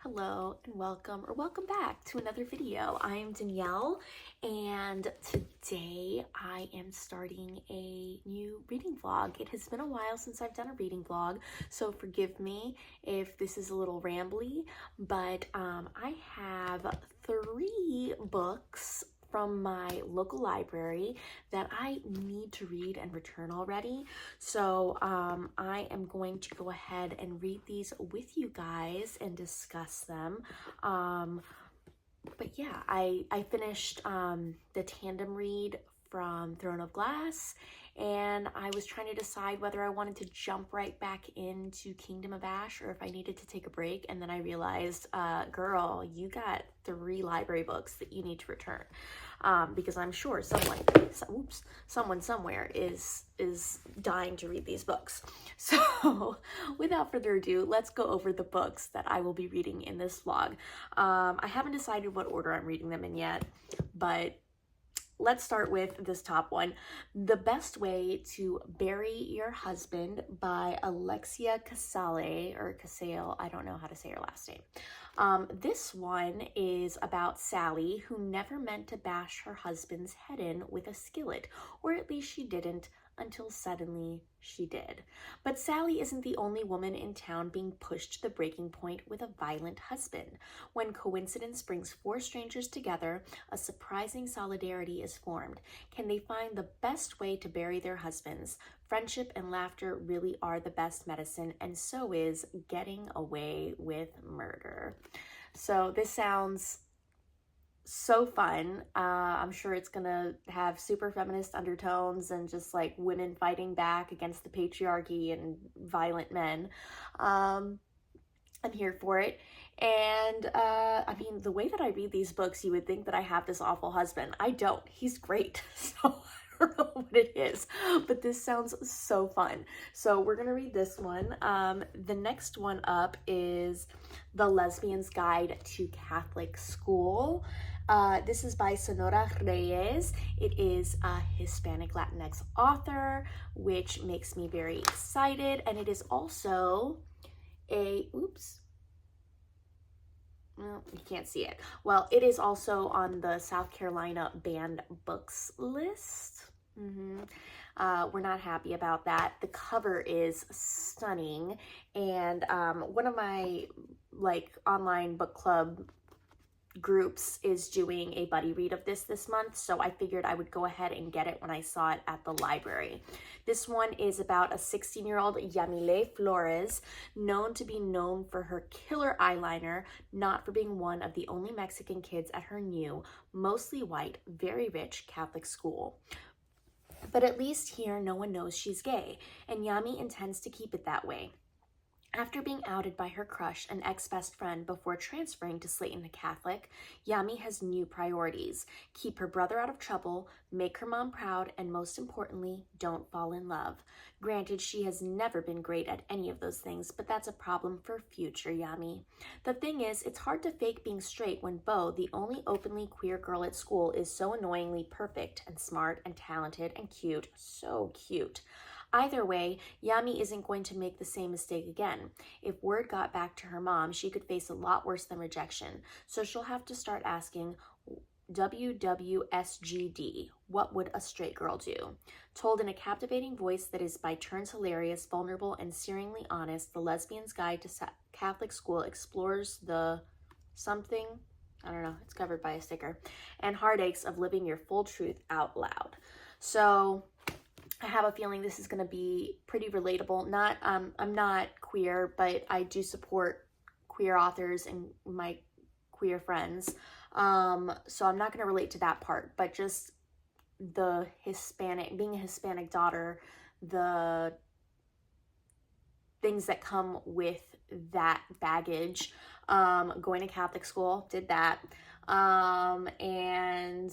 Hello and welcome back to another video. I'm Danielle and today I am starting a new reading vlog. It has been a while since I've done a reading vlog, so forgive me if this is a little rambly, but I have 3 books from my local library that I need to read and return already. So I am going to go ahead and read these with you guys and discuss them. But yeah, I finished the tandem read from Throne of Glass, and I was trying to decide whether I wanted to jump right back into Kingdom of Ash or if I needed to take a break, and then I realized, girl, you got 3 library books that you need to return, because I'm sure someone somewhere is dying to read these books. So without further ado, let's go over the books that I will be reading in this vlog. I haven't decided what order I'm reading them in yet, but let's start with this top one, The Best Way to Bury Your Husband by Alexia Casale, or Casale, I don't know how to say her last name. This one is about Sally, who never meant to bash her husband's head in with a skillet, or at least she didn't until suddenly she did. But Sally isn't the only woman in town being pushed to the breaking point with a violent husband. When coincidence brings 4 strangers together, a surprising solidarity is formed. Can they find the best way to bury their husbands? Friendship and laughter really are the best medicine, and so is getting away with murder. So this sounds so fun. I'm sure it's gonna have super feminist undertones and just like women fighting back against the patriarchy and violent men. I'm here for it. And I mean, the way that I read these books, you would think that I have this awful husband. I don't. He's great. So I don't know what it is, but this sounds so fun. So we're gonna read this one. The next one up is The Lesbian's Guide to Catholic School. This is by Sonora Reyes. It is a Hispanic Latinx author, which makes me very excited. And it is also a, well, you can't see it. Well, it is also on the South Carolina banned books list. We're not happy about that. The cover is stunning, and one of my online book club groups is doing a buddy read of this month, so I figured I would go ahead and get it when I saw it at the library. This one is about a 16-year-old Yamile Flores, known for her killer eyeliner, not for being one of the only Mexican kids at her new, mostly white, very rich Catholic school. But at least here, no one knows she's gay, and Yami intends to keep it that way. After being outed by her crush and ex-best friend before transferring to Slayton Catholic, Yami has new priorities. Keep her brother out of trouble, make her mom proud, and most importantly, don't fall in love. Granted, she has never been great at any of those things, but that's a problem for future Yami. The thing is, it's hard to fake being straight when Bo, the only openly queer girl at school, is so annoyingly perfect and smart and talented and cute. So cute. Either way, Yami isn't going to make the same mistake again. If word got back to her mom, she could face a lot worse than rejection. So she'll have to start asking, WWSGD, what would a straight girl do? Told in a captivating voice that is by turns hilarious, vulnerable, and searingly honest, The Lesbian's Guide to Catholic School explores the something, I don't know, it's covered by a sticker, and heartaches of living your full truth out loud. So I have a feeling this is going to be pretty relatable. I'm not queer, but I do support queer authors and my queer friends. So I'm not going to relate to that part, but just the being a Hispanic daughter, the things that come with that baggage, going to Catholic school, did that. And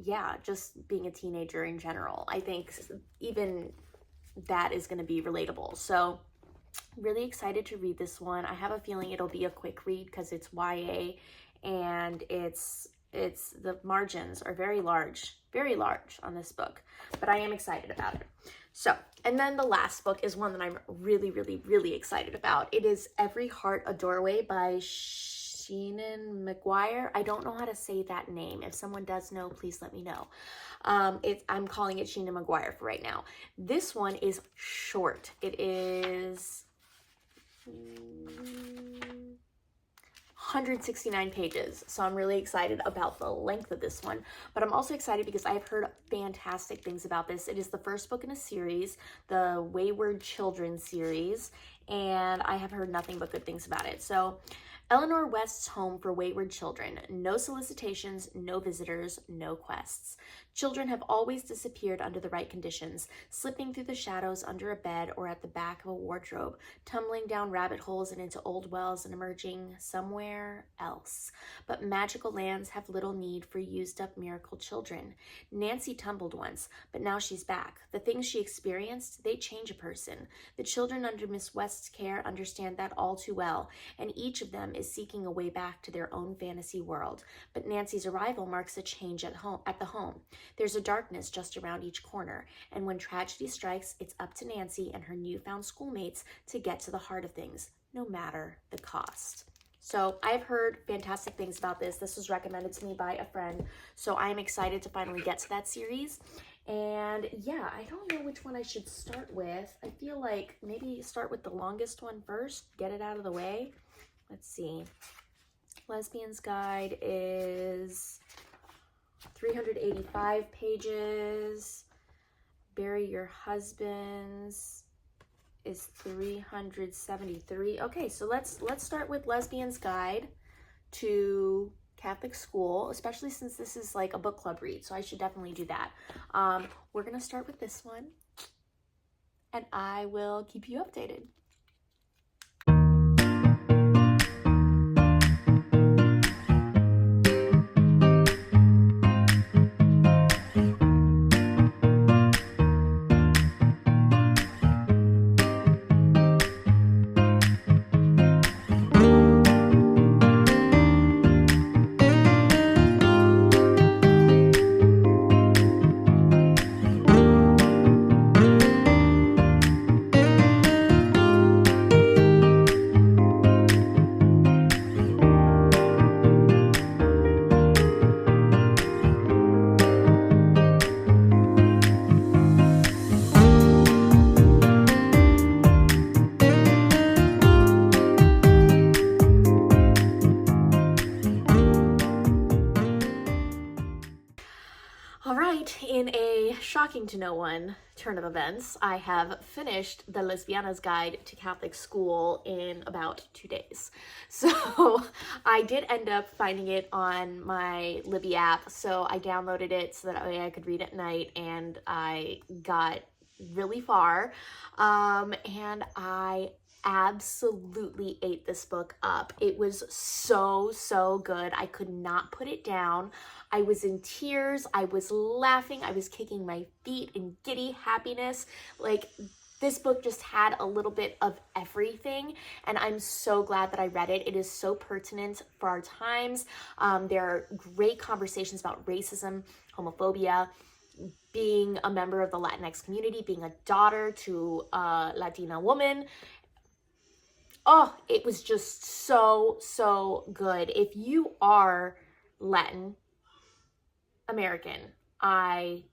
yeah, just being a teenager in general. I think even that is going to be relatable. So really excited to read this one. I have a feeling it'll be a quick read because it's YA, and it's the margins are very large on this book, but I am excited about it. So, and then the last book is one that I'm really, really, really excited about. It is Every Heart a Doorway by Seanan McGuire. I don't know how to say that name. If someone does know, please let me know. I'm calling it Seanan McGuire for right now. This one is short. It is 169 pages, so I'm really excited about the length of this one, but I'm also excited because I've heard fantastic things about this. It is the first book in a series, the Wayward Children series, and I have heard nothing but good things about it. So Eleanor West's home for wayward children. No solicitations, no visitors, no quests. Children have always disappeared under the right conditions, slipping through the shadows under a bed or at the back of a wardrobe, tumbling down rabbit holes and into old wells and emerging somewhere else. But magical lands have little need for used-up miracle children. Nancy tumbled once, but now she's back. The things she experienced, they change a person. The children under Miss West's care understand that all too well, and each of them is seeking a way back to their own fantasy world. But Nancy's arrival marks a change at the home. There's a darkness just around each corner, and when tragedy strikes, it's up to Nancy and her newfound schoolmates to get to the heart of things, no matter the cost. So I've heard fantastic things about this. This was recommended to me by a friend, so I'm excited to finally get to that series. And yeah, I don't know which one I should start with. I feel like maybe start with the longest one first, get it out of the way. Let's see. Lesbian's Guide is 385 pages. Bury Your Husbands is 373. Okay, so let's start with Lesbian's Guide to Catholic School, especially since this is like a book club read, so I should definitely do that. We're gonna start with this one, and I will keep you updated. All right, in a shocking to no one turn of events, I have finished the Lesbiana's Guide to Catholic School in about 2 days. So I did end up finding it on my Libby app, so I downloaded it so that way I could read at night, and I got really far, and I absolutely ate this book up. It was so good. I could not put it down. I was in tears. I was laughing. I was kicking my feet in giddy happiness. Like, this book just had a little bit of everything, and I'm so glad that I read it. It is so pertinent for our times. There are great conversations about racism, homophobia, being a member of the Latinx community, being a daughter to a Latina woman. Oh, it was just so good. If you are Latin American, I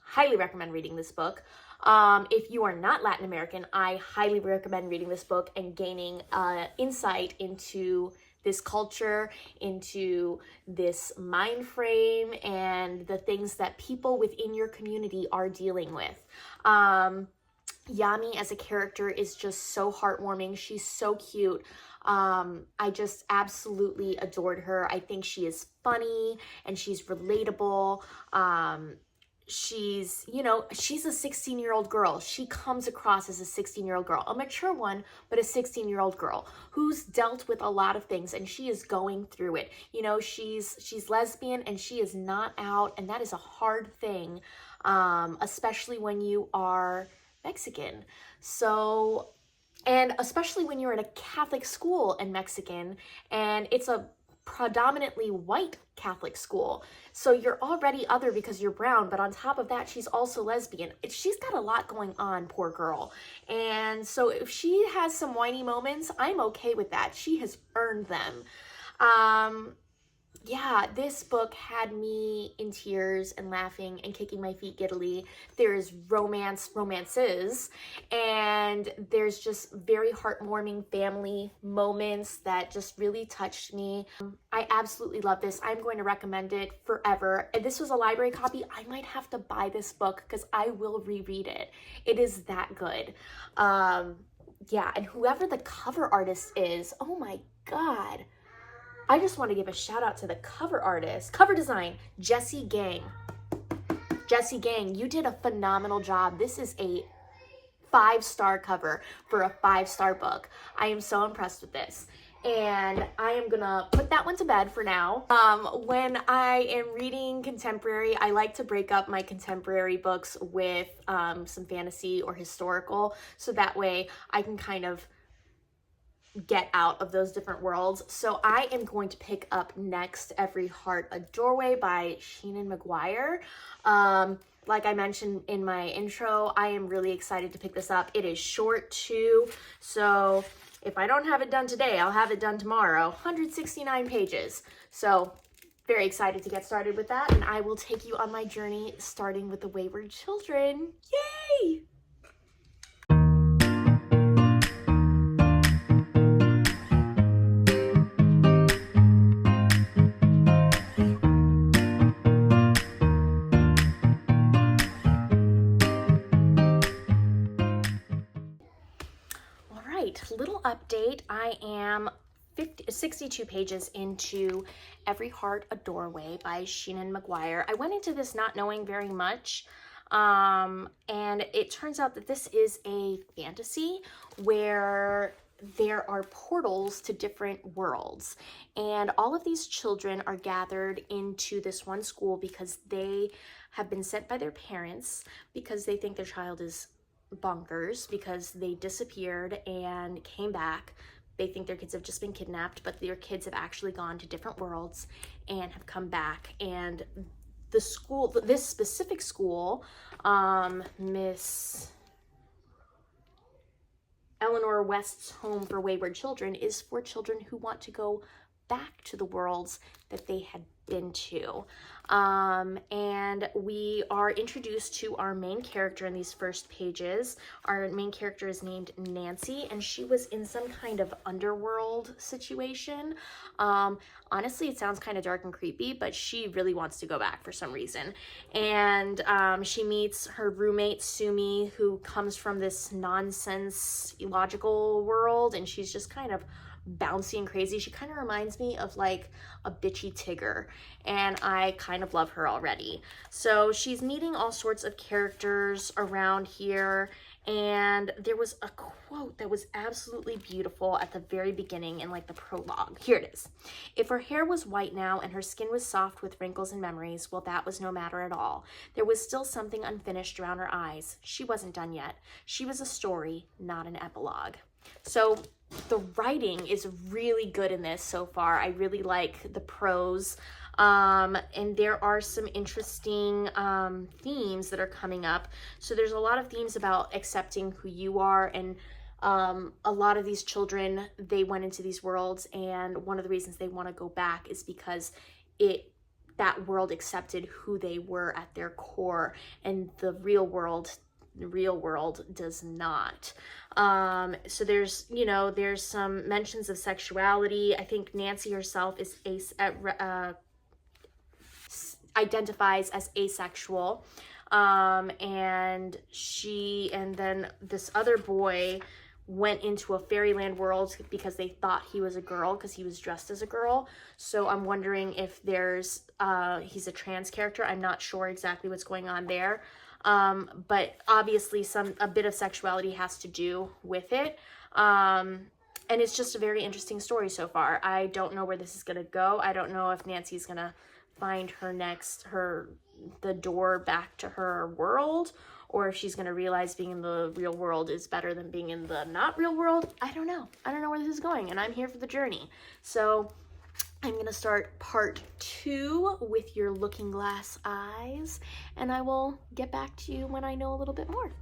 highly recommend reading this book. If you are not Latin American, I highly recommend reading this book and gaining insight into this culture, into this mind frame, and the things that people within your community are dealing with. Yami as a character is just so heartwarming. She's so cute. I just absolutely adored her. I think she is funny and she's relatable. She's, you know, she's a 16-year-old girl. She comes across as a 16-year-old girl, a mature one, but a 16-year-old girl who's dealt with a lot of things, and she is going through it. You know, she's lesbian and she is not out, and that is a hard thing, especially when you are Mexican. So, and especially when you're in a Catholic school and Mexican, and it's a predominantly white Catholic school. So you're already other because you're brown, but on top of that, she's also lesbian. She's got a lot going on, poor girl. And so if she has some whiny moments, I'm okay with that. She has earned them. Yeah, this book had me in tears and laughing and kicking my feet giddily. There's romances, and there's just very heartwarming family moments that just really touched me. I absolutely love this. I'm going to recommend it forever. If this was a library copy, I might have to buy this book because I will reread it. It is that good. Yeah, and whoever the cover artist is, oh my God. I just want to give a shout out to the cover artist, cover design, Jessie Gang. Jessie Gang, you did a phenomenal job. This is a 5-star cover for a 5-star book. I am so impressed with this. And I am gonna put that one to bed for now. When I am reading contemporary, I like to break up my contemporary books with some fantasy or historical, so that way I can kind of get out of those different worlds. So I am going to pick up next Every Heart a Doorway by Seanan McGuire. Like I mentioned in my intro, I am really excited to pick this up. It is short too, so if I don't have it done today, I'll have it done tomorrow. 169 pages. So very excited to get started with that, and I will take you on my journey starting with The Wayward Children. Yay! Little update. I am 62 pages into Every Heart a Doorway by Seanan McGuire. I went into this not knowing very much, and it turns out that this is a fantasy where there are portals to different worlds, and all of these children are gathered into this one school because they have been sent by their parents because they think their child is bonkers because they disappeared and came back. They think their kids have just been kidnapped, but their kids have actually gone to different worlds and have come back. And the school, this specific school, Miss Eleanor West's Home for Wayward Children, is for children who want to go back to the worlds that they had been to. And we are introduced to our main character in these first pages. Our main character is named Nancy, and she was in some kind of underworld situation. Honestly, it sounds kind of dark and creepy, but she really wants to go back for some reason. And she meets her roommate, Sumi, who comes from this nonsense, illogical world, and she's just kind of bouncy and crazy. She kind of reminds me of like a bitchy Tigger, and I kind of love her already. So she's meeting all sorts of characters around here, and there was a quote that was absolutely beautiful at the very beginning in like the prologue. Here it is. If her hair was white now and her skin was soft with wrinkles and memories, well, that was no matter at all. There was still something unfinished around her eyes. She wasn't done yet. She was a story, not an epilogue. So the writing is really good in this so far. I really like the prose, and there are some interesting themes that are coming up. So there's a lot of themes about accepting who you are, and a lot of these children, they went into these worlds, and one of the reasons they want to go back is because that world accepted who they were at their core, and the real world does not. So there's some mentions of sexuality. I think Nancy herself is identifies as asexual, and then this other boy went into a fairyland world because they thought he was a girl because he was dressed as a girl. So I'm wondering if there's he's a trans character. I'm not sure exactly what's going on there. But obviously a bit of sexuality has to do with it. And it's just a very interesting story so far. I don't know where this is going to go. I don't know if Nancy's going to find the door back to her world, or if she's going to realize being in the real world is better than being in the not real world. I don't know. I don't know where this is going, and I'm here for the journey. So I'm gonna start part 2 with your looking glass eyes, and I will get back to you when I know a little bit more.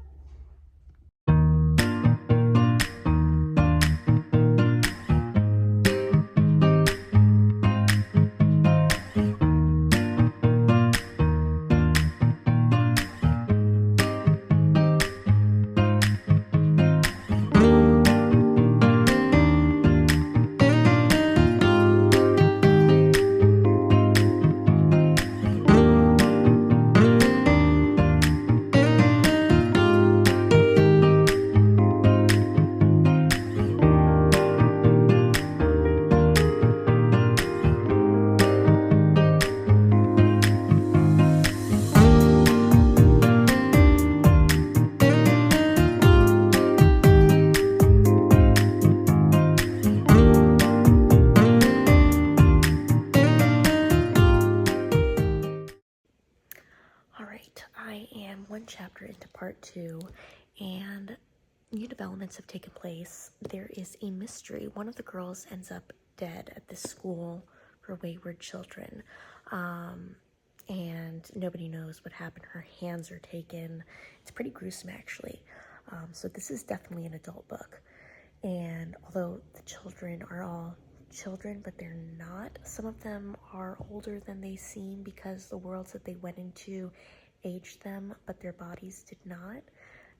Alright, I am one chapter into part 2, and new developments have taken place. There is a mystery. One of the girls ends up dead at this school for wayward children, and nobody knows what happened. Her hands are taken. It's pretty gruesome, actually. So this is definitely an adult book, and although the children are all children, but they're not. Some of them are older than they seem because the worlds that they went into aged them, but their bodies did not.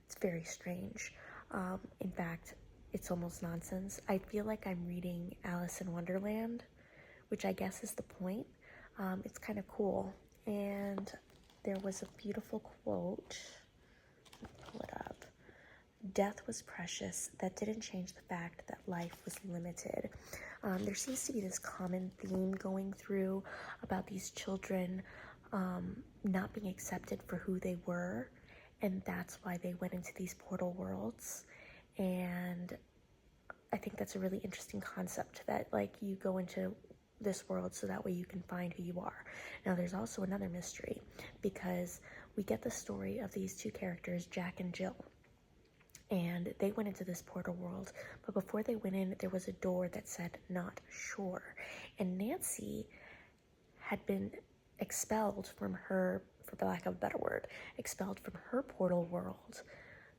It's very strange. In fact, it's almost nonsense. I feel like I'm reading Alice in Wonderland, which I guess is the point. It's kind of cool. And there was a beautiful quote. Let me pull it up. Death was precious. That didn't change the fact that life was limited. There seems to be this common theme going through about these children not being accepted for who they were, and that's why they went into these portal worlds. And I think that's a really interesting concept, that like you go into this world so that way you can find who you are. Now there's also another mystery, because we get the story of these two characters, Jack and Jill. And they went into this portal world, but before they went in, there was a door that said "not sure." And Nancy had been expelled from her, for the lack of a better word, expelled from her portal world,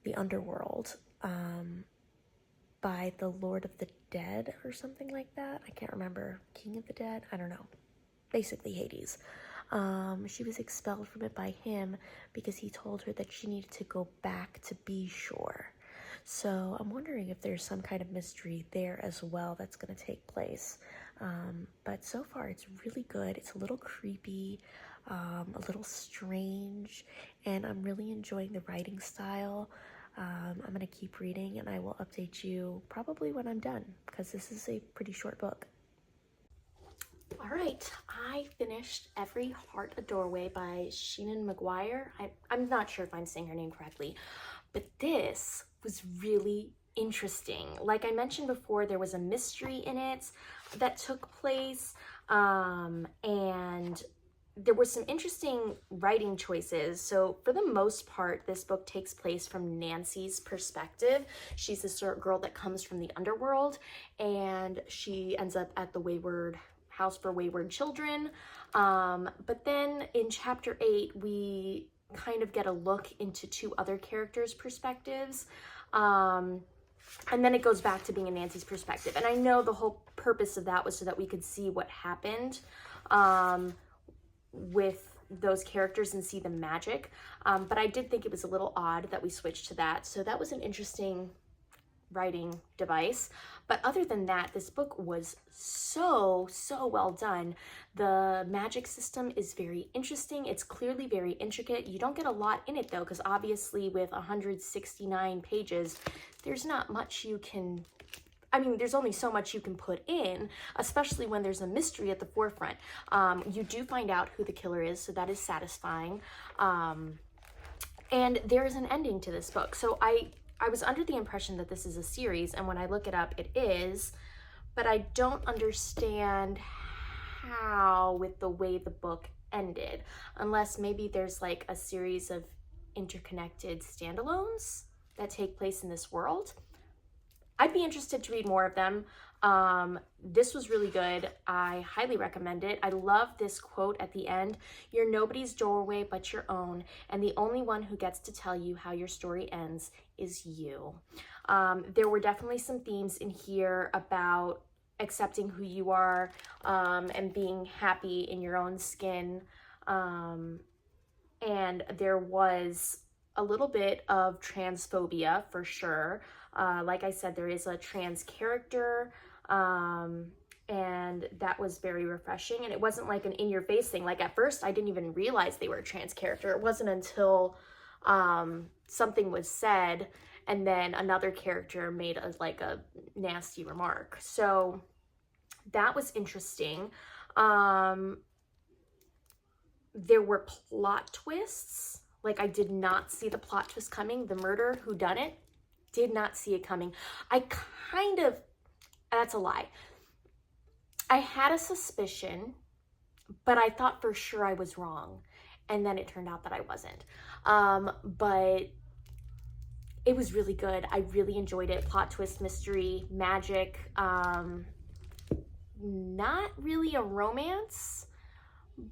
the underworld, by the Lord of the Dead or something like that. I can't remember. King of the Dead? I don't know. Basically Hades. She was expelled from it by him because he told her that she needed to go back to be sure. So I'm wondering if there's some kind of mystery there as well that's going to take place. But so far it's really good. It's a little creepy, a little strange, and I'm really enjoying the writing style. I'm going to keep reading, and I will update you probably when I'm done, because this is a pretty short book. All right, I finished Every Heart a Doorway by Seanan McGuire. I'm not sure if I'm saying her name correctly, but this was really interesting. Like I mentioned before, there was a mystery in it that took place, and there were some interesting writing choices. So for the most part, this book takes place from Nancy's perspective. She's this girl that comes from the underworld, and she ends up at the House for Wayward Children. But then in chapter 8, we kind of get a look into two other characters' perspectives. And then it goes back to being in Nancy's perspective. And I know the whole purpose of that was so that we could see what happened with those characters and see the magic. But I did think it was a little odd that we switched to that. So that was an interesting writing device. But other than that, this book was so well done. The magic system is very interesting. It's clearly very intricate. You don't get a lot in it though, because obviously with 169 pages, there's not much you can, there's only so much you can put in, especially when there's a mystery at the forefront. You do find out who the killer is, so that is satisfying. And there is an ending to this book. So I was under the impression that this is a series, and when I look it up, it is, but I don't understand how with the way the book ended, unless maybe there's like a series of interconnected standalones that take place in this world. I'd be interested to read more of them. This was really good. I highly recommend it. I love this quote at the end. You're nobody's doorway but your own, and the only one who gets to tell you how your story ends is you. There were definitely some themes in here about accepting who you are, and being happy in your own skin. And there was a little bit of transphobia for sure. Like I said, there is a trans character, and that was very refreshing. And it wasn't like an in-your-face thing. Like at first, I didn't even realize they were a trans character. It wasn't until something was said, and then another character made a nasty remark. So that was interesting. There were plot twists. Like I did not see the plot twist coming. The murder whodunit, did not see it coming. That's a lie. I had a suspicion, but I thought for sure I was wrong. And then it turned out that I wasn't. But it was really good. I really enjoyed it. Plot twist, mystery, magic. Not really a romance,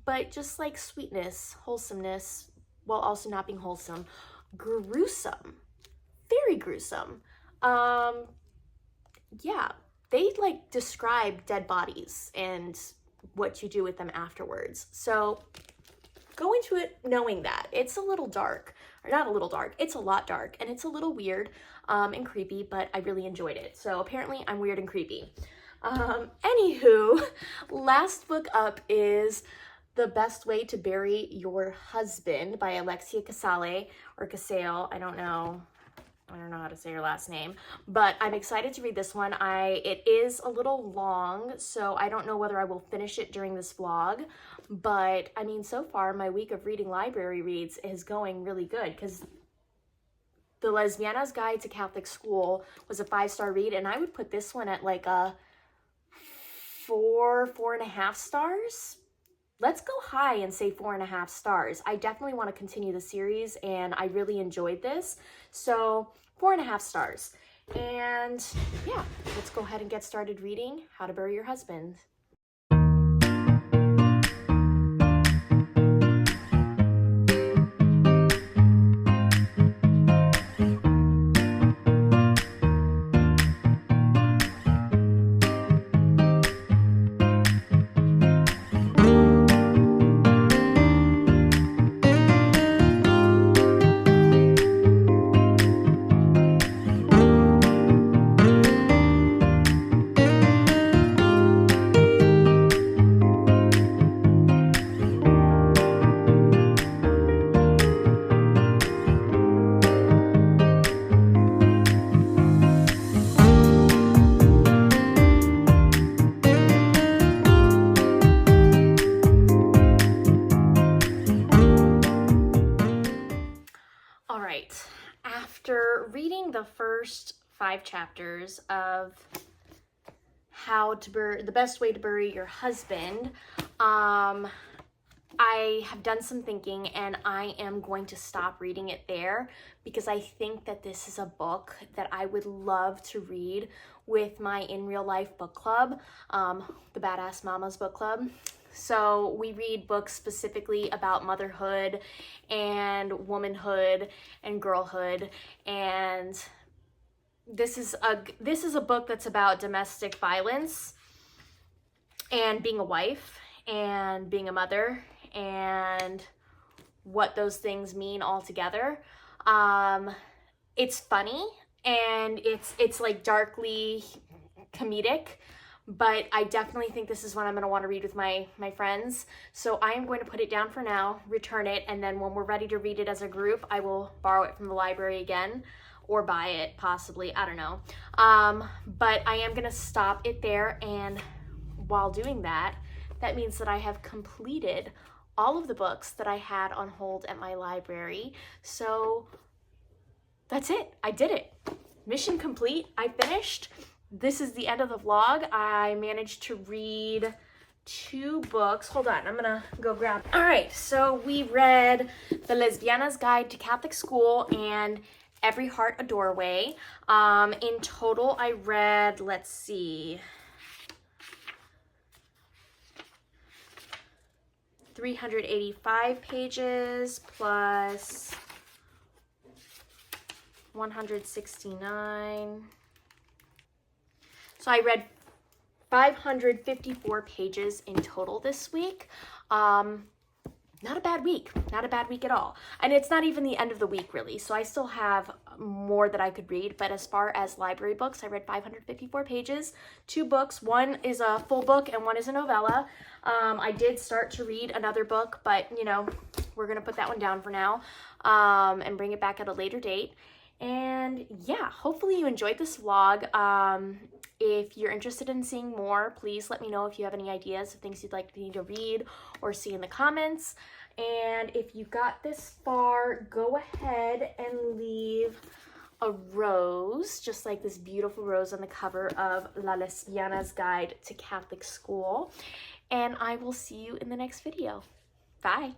but just like sweetness, wholesomeness, while also not being wholesome. Gruesome. Very gruesome. Yeah, they like describe dead bodies and what you do with them afterwards. So go into it knowing that. It's a little dark, or not a little dark, it's a lot dark, and it's a little weird and creepy, but I really enjoyed it. So apparently I'm weird and creepy. Anywho, last book up is The Best Way to Bury Your Husband by Alexia Casale, or Casale, I don't know how to say her last name, but I'm excited to read this one. It is a little long, so I don't know whether I will finish it during this vlog, but I mean, so far my week of reading library reads is going really good, because The Lesbiana's Guide to Catholic School was a 5-star read, and I would put this one at like a 4.5 stars. Let's go high and say 4.5 stars. I definitely want to continue the series, and I really enjoyed this. So 4.5 stars. And yeah, let's go ahead and get started reading How to Bury Your Husband. After reading the first 5 chapters of The Best Way to Bury Your Husband, I have done some thinking, and I am going to stop reading it there, because I think that this is a book that I would love to read with my In Real Life book club, the Badass Mamas book club. So we read books specifically about motherhood and womanhood and girlhood, and this is a book that's about domestic violence and being a wife and being a mother and what those things mean all together. It's funny, and it's like darkly comedic, but I definitely think this is one I'm going to want to read with my friends. So I am going to put it down for now, return it, and then when we're ready to read it as a group, I will borrow it from the library again, or buy it possibly, I don't know. But I am going to stop it there, and while doing that, that means that I have completed all of the books that I had on hold at my library. So that's it. I did it. Mission complete. I finished. This is the end of the vlog. I managed to read 2 books. Hold on, I'm gonna go grab. All right, so we read The Lesbiana's Guide to Catholic School and Every Heart a Doorway. In total, I read, let's see, 385 pages plus 169. So I read 554 pages in total this week. Not a bad week, not a bad week at all. And it's not even the end of the week really, so I still have more that I could read, but as far as library books, I read 554 pages, 2 books. One is a full book and one is a novella. I did start to read another book, but you know, we're gonna put that one down for now and bring it back at a later date. And yeah, hopefully you enjoyed this vlog. If you're interested in seeing more, please let me know if you have any ideas of things you'd like me to read or see in the comments. And if you got this far, go ahead and leave a rose, just like this beautiful rose on the cover of La Lesbiana's Guide to Catholic School. And I will see you in the next video. Bye.